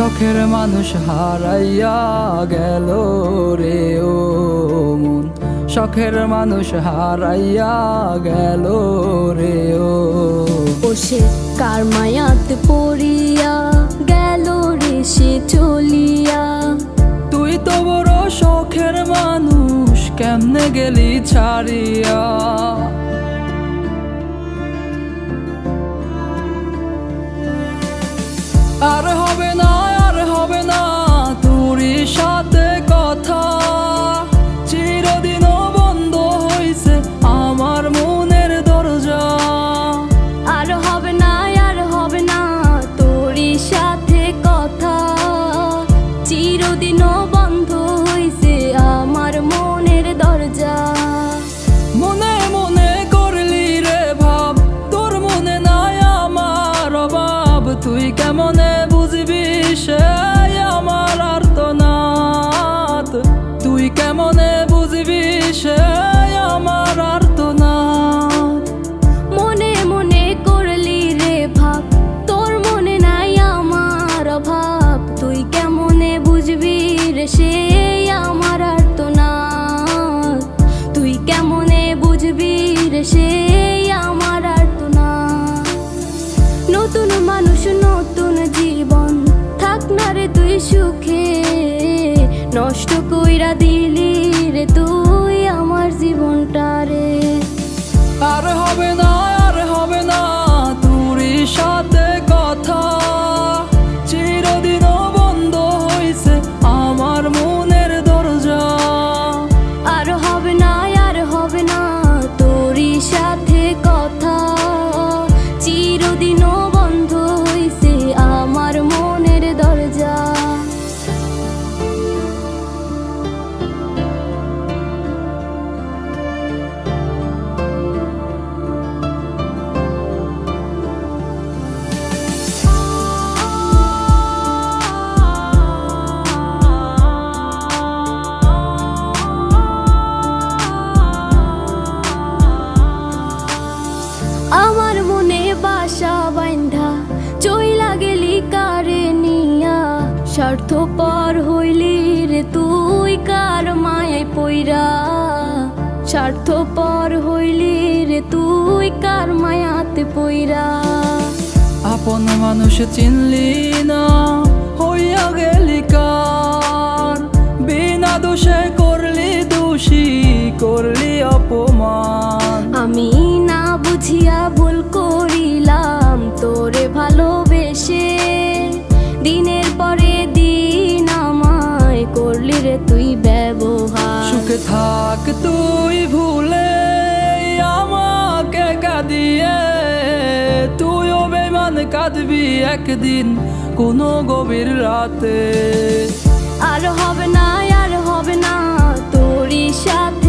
শখের মানুষ হারাইয়া গেল রে ও মন, শখের মানুষ হারাইয়া গেল রে ও। সে কার মায়াত পড়িয়া গেল রে সে চলিয়া। তুই তো বড় শখের মানুষ, কেমনে গেলি ছাড়িয়া। আর হবে না, আর হবে না তোরই সাথে কথা, চিরদিনও বন্ধ হইছে আমার মনের দরজা। আর হবে না, আর হবে না তোরই সাথে কথা, চিরদিনও বন্ধ হইছে আমার মনের দরজা। মনে মনে করলি রে ভাব, তোর মনে নাই আমার অভাব। তুই কেমনে বুঝবি সে আমার আর্তনাদ, তুই কেমনে বুঝবি সে আমার আর্তনাদ। মনে মনে করলি রে ভাব, তোর মনে নাই আমার অভাব। তুই কেমনে বুঝবি রে সে আমার আর্তনাদ, তুই কেমনে বুঝবি রে সে আমার আর্তনাদ। নতুন মানুষ নতুন জীবন, থাক না রে তুই সুখে, নষ্ট কইরা দিলি রে তুই আমার জীবনটা রে। আর হবে না, আর হবে না তোরই সাথে কথা, চিরদিনও বন্ধ হইছে আমার মনের দরজা। আর হবে না, আর হবে না তোরই সাথে কথা, চিরদিনও বন্ধ হইছে আমার মনের দরজা। আমার মনে বাসা বাইন্ধা চইলা গেলি কারে নিয়া, স্বার্থপর হইলি রে তুই কার মায়ায় পইরা। স্বার্থপর হইলি রে তুই কার মায়াতে পইরা। আপন মানুষ চিনলি না, হইয়া গেলি কার। বিনা দোষে করলি দোষী, করলি অপমান। আমি না বুঝিয়া ভুল করিলাম তোরে ভালোবেসে, দিনের পরে দিন আমায় করলি রে তুই ব্যবহার। সুখে থাক তুই ভুলে আমাকে কাঁদিয়ে, তুইও বেমান কাঁদবি একদিন কোনো গভীর রাতে। আর হবে না, আর হবে না তোরই সাথে